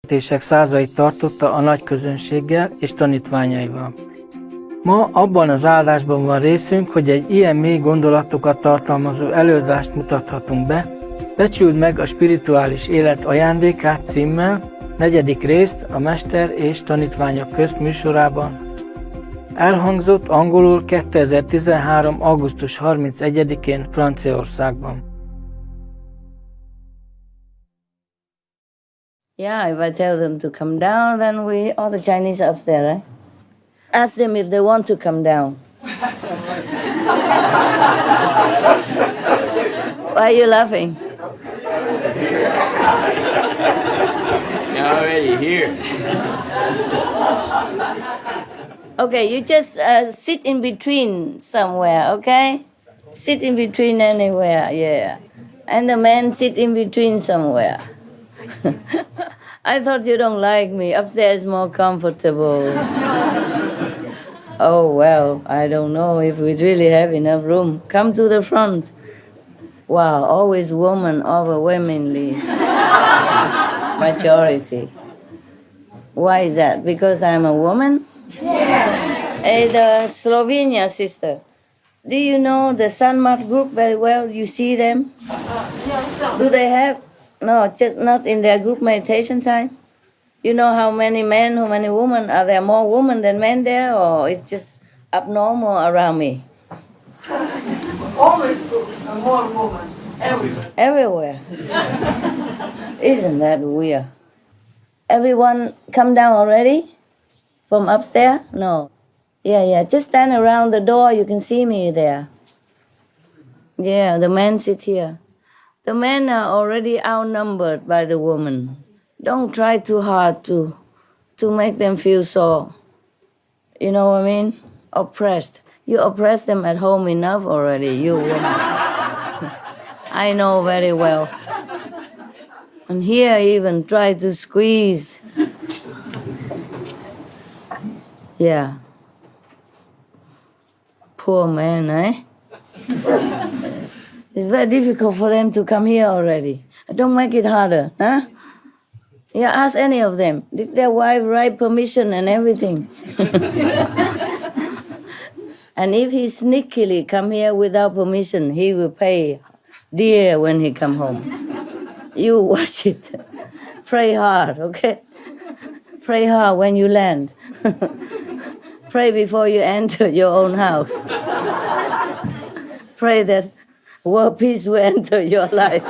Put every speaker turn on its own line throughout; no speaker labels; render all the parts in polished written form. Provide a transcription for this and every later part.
beszélgetések százait tartotta a nagy közönséggel és tanítványaival. Ma abban az áldásban van részünk, hogy egy ilyen mély gondolatokat tartalmazó előadást mutathatunk be. Becsüld meg a spirituális élet ajándékát címmel, 4. részt a Mester és Tanítványok közt műsorában. Elhangzott angolul 2013. augusztus 31-én Franciaországban.
Yeah, if I tell them to come down, then all the Chinese are upstairs, right? Ask them if they want to come down. Why are you laughing?
You're already here.
Okay, you just sit in between somewhere, okay? Sit in between anywhere, yeah. And the man sit in between somewhere. I thought you don't like me. Upstairs is more comfortable. Oh, well, I don't know if we really have enough room. Come to the front. Wow, always woman overwhelmingly majority. Why is that? Because I'm a woman? Yes. Hey, the Slovenia sister. Do you know the Sanmat group very well? You see them? Do they have? No, just not in their group meditation time. You know how many men, how many women? Are there more women than men there, or it's just abnormal around me?
Always more women, everywhere.
Everywhere. Isn't that weird? Everyone come down already? From upstairs? No. Yeah, just stand around the door, you can see me there. Yeah, the men sit here. The men are already outnumbered by the women. Don't try too hard to make them feel so, you know what I mean? Oppressed. You oppress them at home enough already, you woman. I know very well. And here even try to squeeze. Yeah. Poor man, eh? It's very difficult for them to come here already. Don't make it harder, huh? Yeah, ask any of them. Did their wife write permission and everything? And if he sneakily come here without permission, he will pay dear when he come home. You watch it. Pray hard, okay? Pray hard when you land. Pray before you enter your own house. Pray that world peace will enter your life.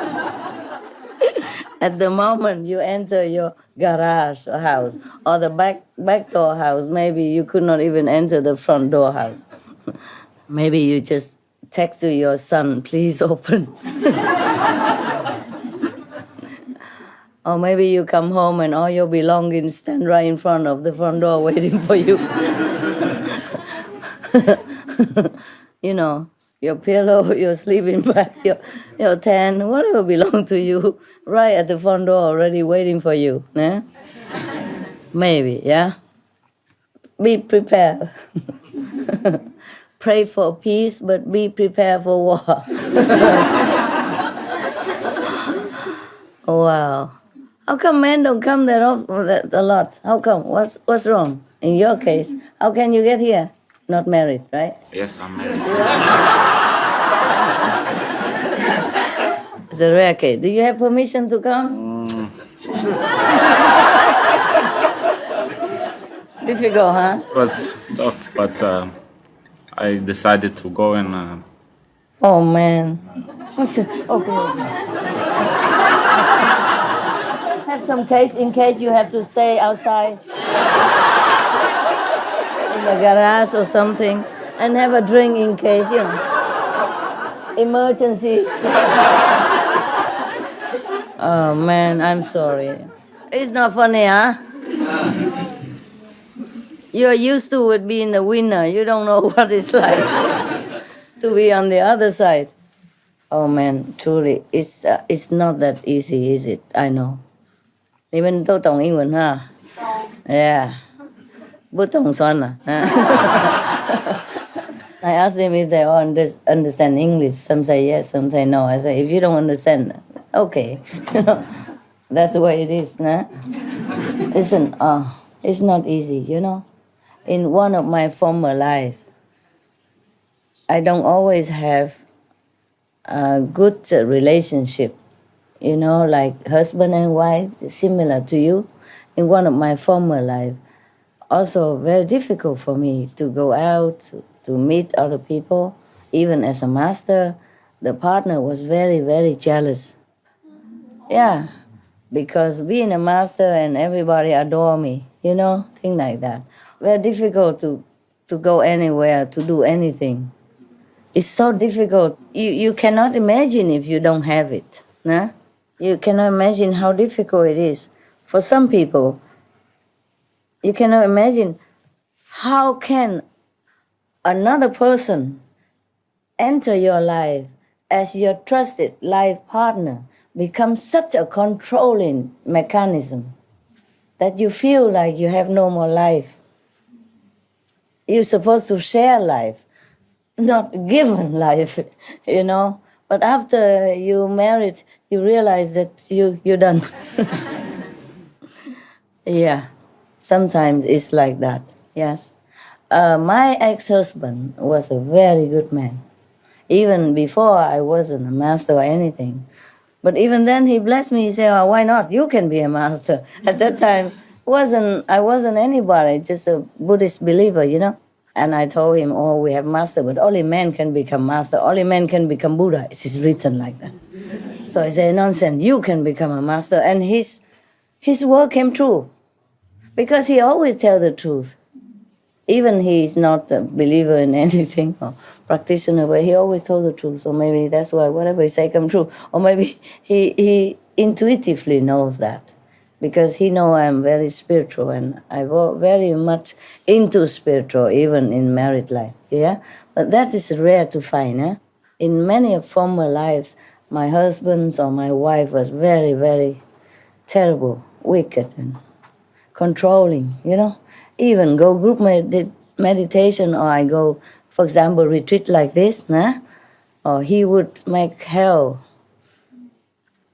At the moment you enter your garage or house or the back door house, maybe you could not even enter the front door house. Maybe you just text to your son, please open. Or maybe you come home and all your belongings stand right in front of the front door waiting for you. You know, your pillow, your sleeping bag, your tent, whatever belongs to you, right at the front door already waiting for you. Yeah? Maybe, yeah? Be prepared. Pray for peace, but be prepared for war. Wow. How come men don't come that often, a lot? How come? What's wrong? In your case, how can you get here? Not married, right?
Yes, I'm married.
It's a rare case. Do you have permission to come? Difficult, huh?
It was tough, but I decided to go and...
Oh, man. Okay. Have some case in case you have to stay outside in the garage or something, and have a drink in case, you know. Emergency. Oh, man, I'm sorry. It's not funny, huh? You're used to it being the winner. You don't know what it's like to be on the other side. Oh, man, truly, it's not that easy, is it? I know. 你们都懂英文哈 ？Yeah. 不懂算了。I asked them if they all understand English. Some say yes, some say no. I say, if you don't understand, okay. That's the way it is, nah? It's not easy, you know. In one of my former life, I don't always have a good relationship, you know, like husband and wife, similar to you. In one of my former life, also very difficult for me to go out, to meet other people. Even as a master, the partner was very, very jealous. Yeah, because being a master and everybody adore me, you know, things like that. Very difficult to go anywhere, to do anything. It's so difficult. You cannot imagine if you don't have it. Nah? You cannot imagine how difficult it is. For some people, you cannot imagine how can another person enter your life as your trusted life partner, become such a controlling mechanism that you feel like you have no more life. You're supposed to share life, not given life, you know. But after you married, you realize that you're done. Yeah, sometimes it's like that, yes. My ex-husband was a very good man. Even before I wasn't a master or anything. But even then he blessed me. He said, oh, why not? You can be a master. At that time, I wasn't anybody, just a Buddhist believer, you know. And I told him, oh, we have master, but only man can become master. Only man can become Buddha. It is written like that. So I said, nonsense, you can become a master. And his word came true. Because he always tells the truth. Even he's not a believer in anything or practitioner, but he always told the truth. So maybe that's why whatever he say come true. Or maybe he intuitively knows that. Because he know I'm very spiritual and I very much into spiritual, even in married life. Yeah? But that is rare to find. Eh? In many former lives, my husband or my wife was very, very terrible, wicked and controlling, you know. Even go group meditation or I go, for example, retreat like this, nah? Or he would make hell.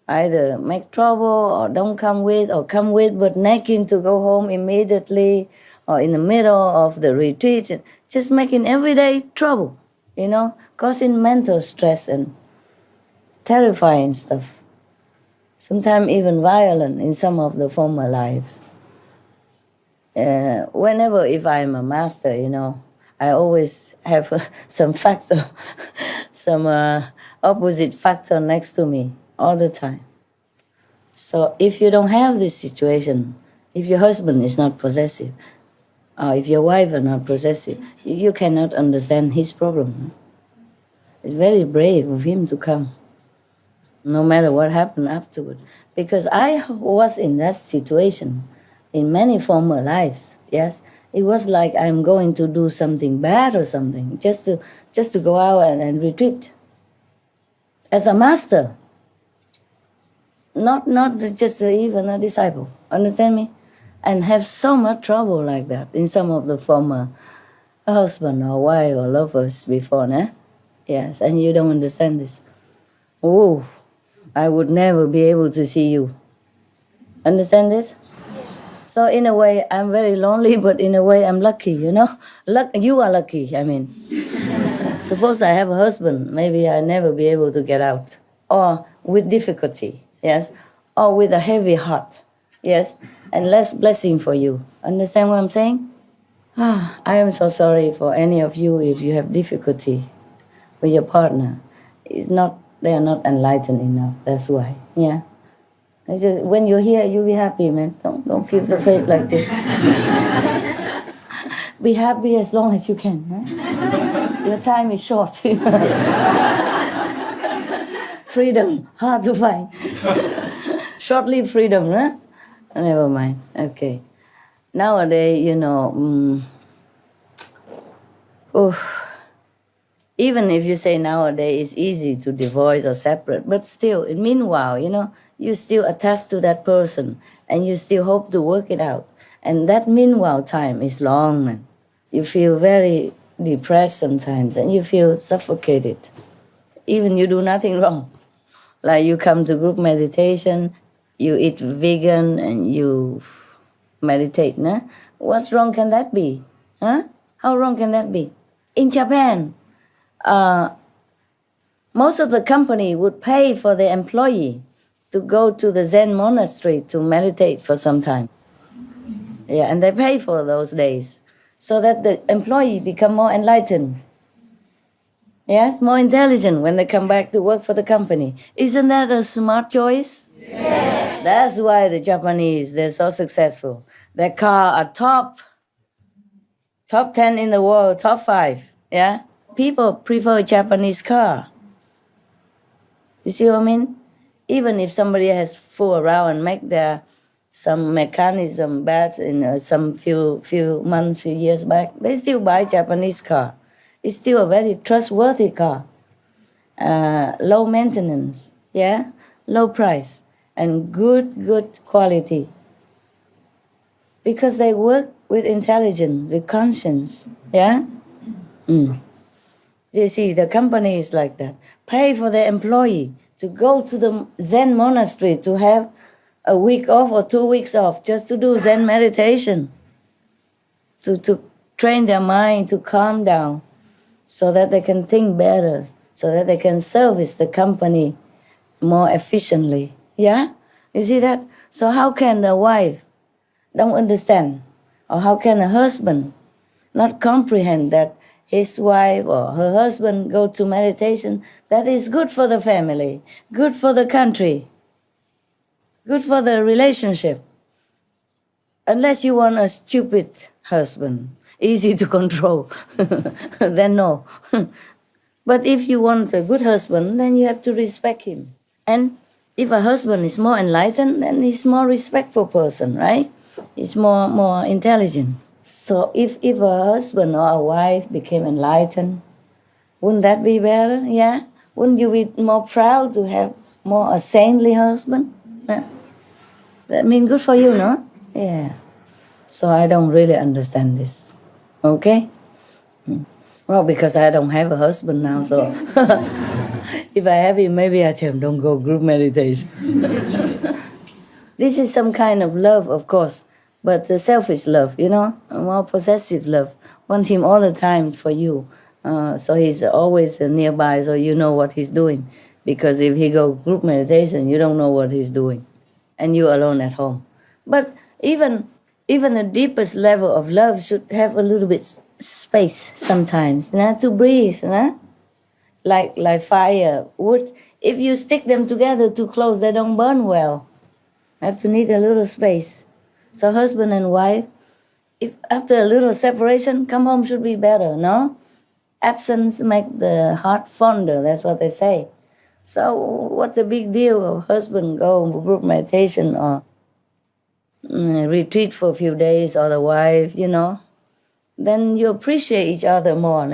Either make trouble or don't come with or come with but nagging to go home immediately or in the middle of the retreat. Just making everyday trouble, you know, causing mental stress and terrifying stuff. Sometimes even violent in some of the former lives. Whenever if I'm a master, you know, I always have some factor, some opposite factor next to me all the time. So if you don't have this situation, if your husband is not possessive, or if your wife is not possessive, you cannot understand his problem. It's very brave of him to come, no matter what happened afterward. Because I was in that situation in many former lives, yes. It was like I'm going to do something bad or something, just to go out and retreat. As a master, not just even a disciple, understand me? And have so much trouble like that in some of the former husband or wife or lovers before, eh? Yes, and you don't understand this. Oh, I would never be able to see you. Understand this? So in a way, I'm very lonely, but in a way, I'm lucky, you know? You are lucky, I mean. Suppose I have a husband, maybe I'll never be able to get out. Or with difficulty, yes? Or with a heavy heart, yes? And less blessing for you. Understand what I'm saying? I am so sorry for any of you if you have difficulty with your partner. They are not enlightened enough, that's why, yeah? When you're here, you'll be happy, man. Don't keep the faith like this. Be happy as long as you can. Huh? Your time is short. Freedom, hard to find. Short-lived freedom, huh? Never mind. Okay. Nowadays, you know, even if you say nowadays it's easy to divorce or separate, but still, meanwhile, you know, you still attached to that person and you still hope to work it out. And that meanwhile time is long, man. You feel very depressed sometimes and you feel suffocated. Even you do nothing wrong. Like you come to group meditation, you eat vegan and you meditate. Nah? What's wrong can that be? Huh? How wrong can that be? In Japan, most of the company would pay for the employee to go to the Zen monastery to meditate for some time. Yeah, and they pay for those days so that the employee become more enlightened. Yes, more intelligent when they come back to work for the company. Isn't that a smart choice? Yes. That's why the Japanese, they're so successful. Their car are top 10 in the world, top 5. Yeah, people prefer Japanese car. You see what I mean? Even if somebody has fool around and make some mechanism bad in some few months, few years back, they still buy Japanese car. It's still a very trustworthy car. Low maintenance, yeah, low price, and good quality. Because they work with intelligence, with conscience, yeah. You see, the company is like that. Pay for the employee to go to the Zen monastery to have a week off or 2 weeks off just to do Zen meditation, to train their mind to calm down so that they can think better, so that they can service the company more efficiently. Yeah? You see that? So how can the wife don't understand? Or how can a husband not comprehend that his wife or her husband go to meditation? That is good for the family, good for the country, good for the relationship. Unless you want a stupid husband, easy to control, then no. But if you want a good husband, then you have to respect him. And if a husband is more enlightened, then he's more respectful person, right? He's more intelligent. So if a husband or a wife became enlightened, wouldn't that be better? Yeah? Wouldn't you be more proud to have more a saintly husband? Yeah. That means good for you, no? Yeah. So I don't really understand this. Okay? Well, because I don't have a husband now, so if I have him, maybe I tell him, don't go group meditation. This is some kind of love, of course, but the selfish love, you know, a more possessive love. Want him all the time for you. So he's always nearby, so you know what he's doing. Because if he go group meditation, you don't know what he's doing. And you're alone at home. But even the deepest level of love should have a little bit space sometimes, to breathe, like fire, wood. If you stick them together too close, they don't burn well. Have to need a little space. So husband and wife, if after a little separation, come home should be better, no? Absence make the heart fonder, that's what they say. So what's the big deal of husband go group meditation or retreat for a few days, or the wife, then you appreciate each other more,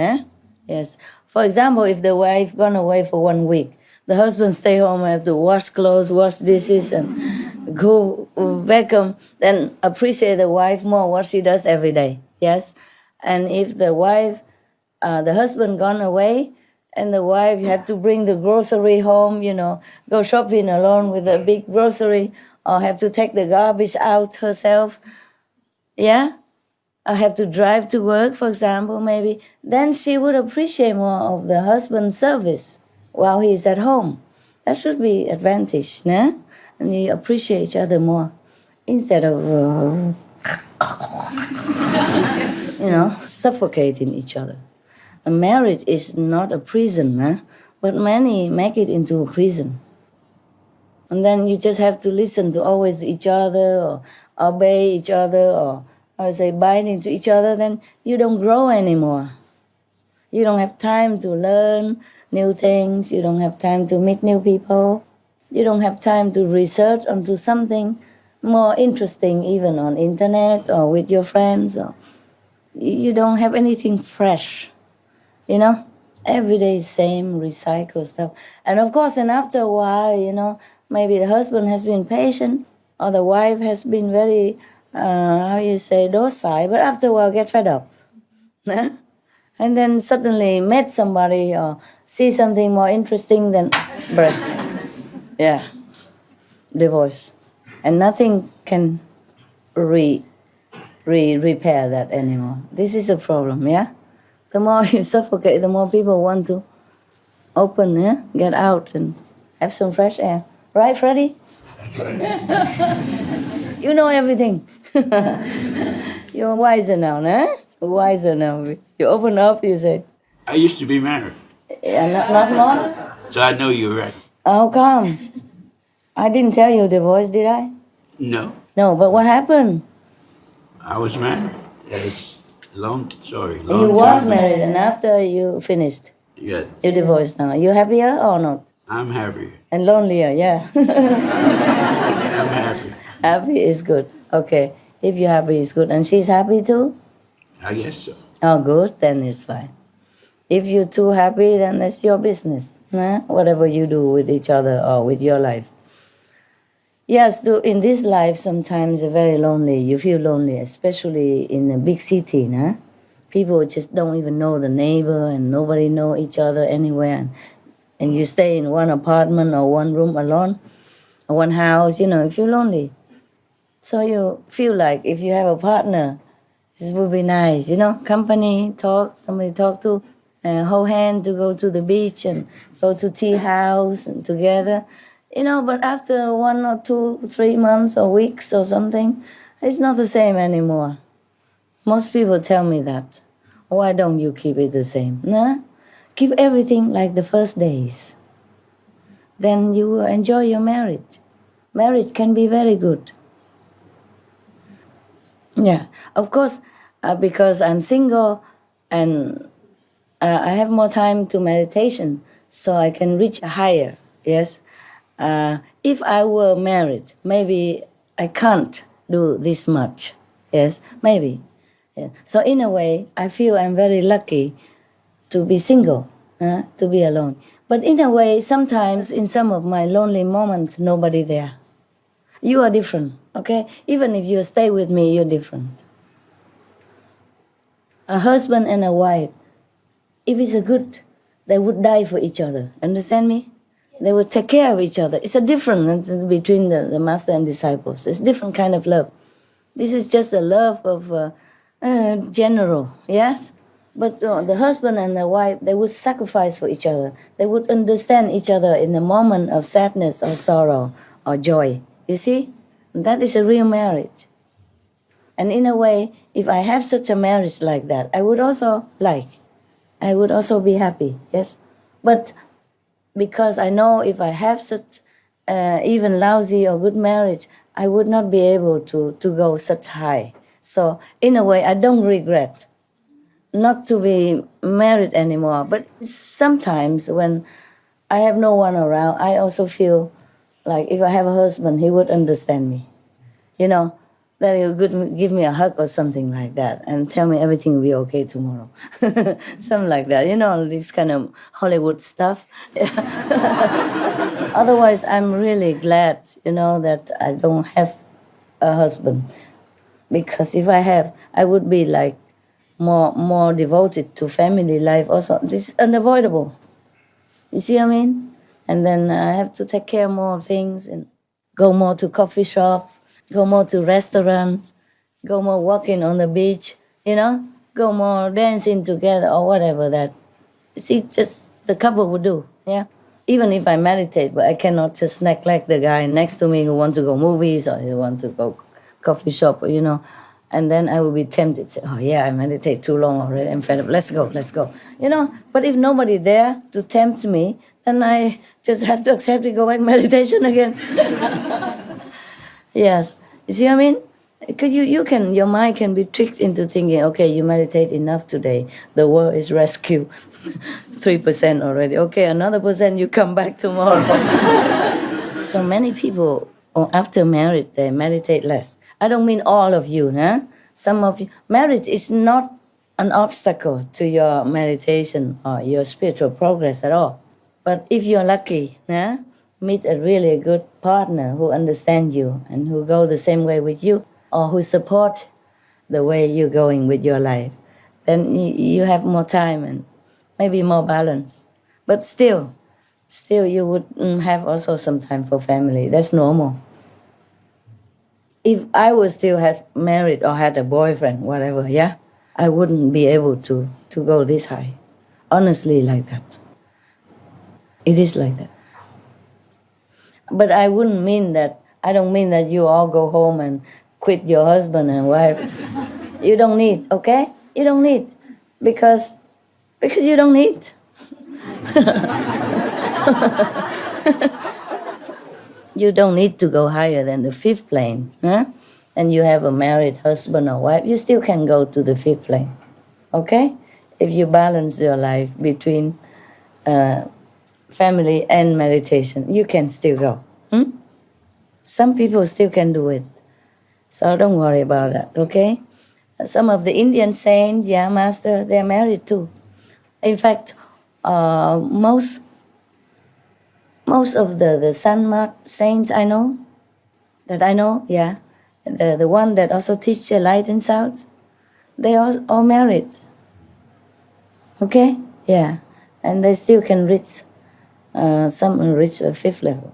Yes. For example, if the wife gone away for 1 week, the husband stay home and have to wash clothes, wash dishes, and go vacuum, then appreciate the wife more, what she does every day, yes? And if the wife, the husband gone away, and the wife had to bring the grocery home, go shopping alone with a big grocery, or have to take the garbage out herself, yeah? Or have to drive to work, for example, maybe, then she would appreciate more of the husband's service while he's at home. That should be advantage, nah? And you appreciate each other more instead of, suffocating each other. A marriage is not a prison, but many make it into a prison. And then you just have to listen to always each other, or obey each other, or bind into each other, then you don't grow anymore. You don't have time to learn new things. You don't have time to meet new people. You don't have time to research onto something more interesting, even on internet or with your friends. Or you don't have anything fresh, Every day is same, recycle stuff. And of course, and after a while, maybe the husband has been patient, or the wife has been very, docile, but after a while get fed up. And then suddenly met somebody or see something more interesting than break. Yeah, divorce. And nothing can repair that anymore. This is a problem, yeah? The more you suffocate, the more people want to open, yeah? Get out and have some fresh air. Right, Freddie? You know everything. You're wiser now, huh? Wiser now. You open up, you say,
I used to be married,
yeah, not more?
so I know you're right.
How come? I didn't tell you divorce, did I?
No,
No, but what happened?
I was married. It's a long story.
You was married, and after you finished,
Yes,
you divorced now. You happier or not?
I'm happy.
And lonelier, yeah.
I'm happy.
Happy is good. Okay. If you're happy, it's good. And she's happy too?
I guess so.
Oh, good. Then it's fine. If you're too happy, then that's your business. Huh? Whatever you do with each other or with your life. Yes, in this life, sometimes you're very lonely. You feel lonely, especially in a big city. Nah? People just don't even know the neighbor and nobody know each other anywhere. And you stay in one apartment or one room alone, or one house, you feel lonely. So you feel like if you have a partner, this would be nice, company, somebody talk to, hold hand to go to the beach and go to tea house and together. But after 1 or 2, 3 months or weeks or something, it's not the same anymore. Most people tell me that. Why don't you keep it the same? Nah? Keep everything like the first days. Then you will enjoy your marriage. Marriage can be very good. Yeah, of course, because I'm single and I have more time to meditation, so I can reach higher, yes. If I were married, maybe I can't do this much, yes, maybe. Yeah. So in a way, I feel I'm very lucky to be single, to be alone. But in a way, sometimes in some of my lonely moments, nobody there. You are different, okay? Even if you stay with me, you're different. A husband and a wife, if it's a good, they would die for each other. Understand me? They would take care of each other. It's a difference between the master and disciples. It's a different kind of love. This is just a love of general, yes? But the husband and the wife, they would sacrifice for each other. They would understand each other in the moment of sadness or sorrow or joy. You see? That is a real marriage. And in a way, if I have such a marriage like that, I would also be happy, yes? But because I know if I have such even lousy or good marriage, I would not be able to go such high. So in a way, I don't regret not to be married anymore. But sometimes when I have no one around, I also feel like if I have a husband, he would understand me. That he would give me a hug or something like that and tell me everything will be okay tomorrow. Something like that. This kind of Hollywood stuff. Otherwise, I'm really glad, that I don't have a husband. Because if I have, I would be like more devoted to family life also. This is unavoidable. You see what I mean? And then I have to take care more of things and go more to coffee shop, go more to restaurants, go more walking on the beach, go more dancing together or whatever that. See, just the couple would do, yeah? Even if I meditate, but I cannot just neglect the guy next to me who wants to go movies or who wants to go coffee shop, and then I will be tempted. Say, oh yeah, I meditate too long already. I'm fed up. Let's go. But if nobody there to tempt me, then I just have to accept it, go back meditation again. Yes. You see what I mean? Because your mind can be tricked into thinking, okay, you meditate enough today. The world is rescued. 3% already. Okay, another percent, you come back tomorrow. So many people, after marriage, they meditate less. I don't mean all of you, huh? Some of you. Marriage is not an obstacle to your meditation or your spiritual progress at all. But if you're lucky, meet a really good partner who understands you and who go the same way with you or who support the way you're going with your life, then you have more time and maybe more balance. But still you would have also some time for family. That's normal. if I was still had married or had a boyfriend, whatever, yeah, I wouldn't be able to go this high. Honestly, like that. It is like that. But I don't mean that you all go home and quit your husband and wife. You don't need, okay? You don't need. Because you don't need. You don't need to go higher than the fifth plane. Huh? And you have a married husband or wife, you still can go to the fifth plane. Okay? If you balance your life between family and meditation, you can still go. Some people still can do it. So don't worry about that, okay? Some of the Indian saints, yeah, master, they're married too. In fact, most of the San saints I know, yeah, the one that also teach the light and sound, they all married. Okay? Yeah. And they still can reach, some reach a fifth level.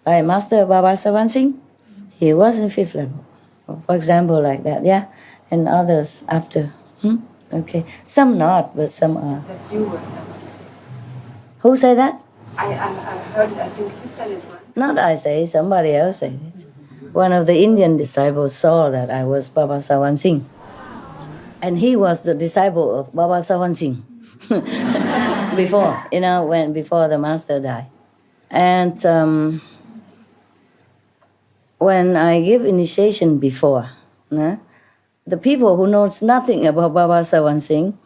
Like Master Baba Sawan Singh, he was in fifth level. For example, like that, yeah? And others after. Okay. Some not, but some are.
That you were someone.
Who said that?
I heard it, I think you said it once.
Not I say, somebody else said it. One of the Indian disciples saw that I was Baba Sawan Singh. And he was the disciple of Baba Sawan Singh. Before the master died. And when I give initiation before, the people who knows nothing about Baba Sawan Singh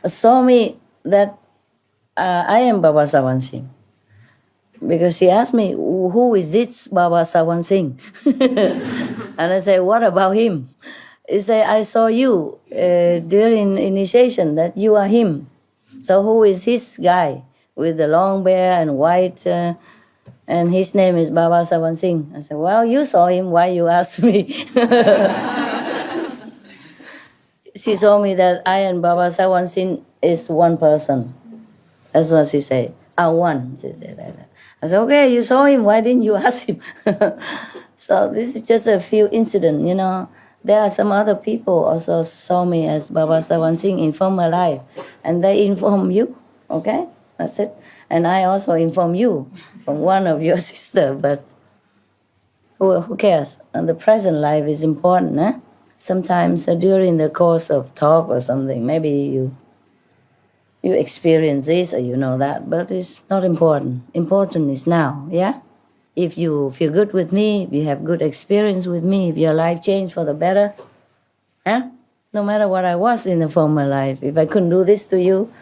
saw me that I am Baba Sawan Singh. Because he asked me, who is this Baba Sawan Singh? And I say, what about him? He said, I saw you during initiation that you are him. So who is his guy with the long hair and white, and his name is Baba Sawan Singh? I said, well, you saw him, why you asked me? She told me that I and Baba Sawan Singh is one person. That's what she said. One, she said like that. I said, okay, you saw him, why didn't you ask him? So this is just a few incidents, There are some other people also saw me as Baba Sawan Singh in former life, and they inform you, okay? That's it. And I also inform you from one of your sister, but who cares? And the present life is important, eh? Sometimes during the course of talk or something, maybe you experience this or you know that, but it's not important. Important is now, yeah? If you feel good with me, if you have good experience with me, if your life changed for the better, no matter what I was in the former life, if I couldn't do this to you,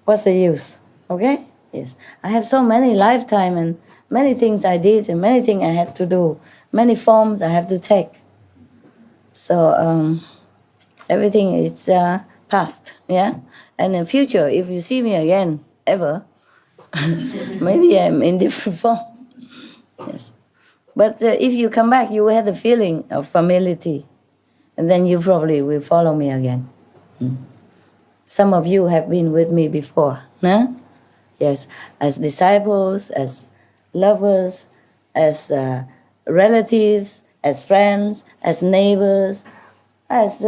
what's the use? Okay? Yes. I have so many lifetime and many things I did and many things I had to do, many forms I have to take. So everything is past, yeah? And in the future, if you see me again, ever, maybe I'm in different form. Yes. But if you come back, you will have the feeling of familiarity. And then you probably will follow me again. Some of you have been with me before, huh? Yes, as disciples, as lovers, as relatives, as friends, as neighbors, as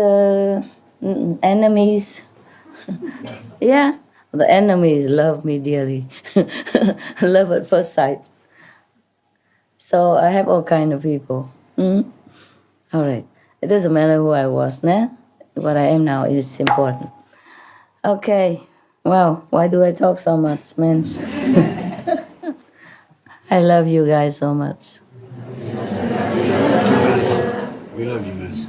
enemies. Yeah, the enemies love me dearly. Love at first sight. So I have all kind of people. All right. It doesn't matter who I was, nah? What I am now is important. Okay. Wow, why do I talk so much, man? I love you guys so much.
We love you, man.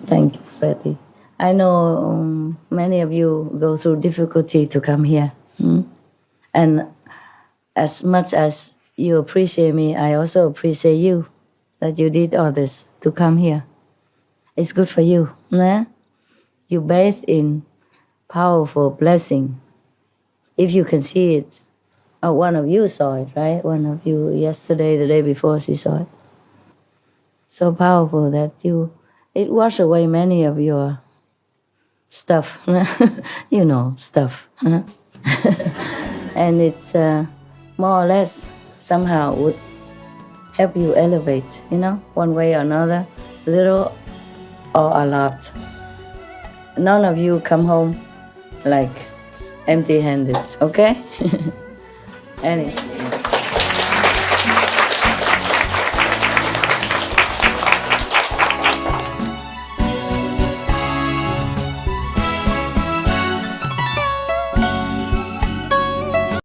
Thank you, Freddie. I know many of you go through difficulty to come here. And as much as you appreciate me, I also appreciate you, that you did all this to come here. It's good for you. Nah? You bathe in powerful blessing. If you can see it, one of you saw it, right? One of you yesterday, the day before, she saw it. So powerful that it washed away many of your stuff. Stuff. And it's more or less somehow would help you elevate, one way or another, little or a lot. None of you come home like empty-handed, okay? Anyway.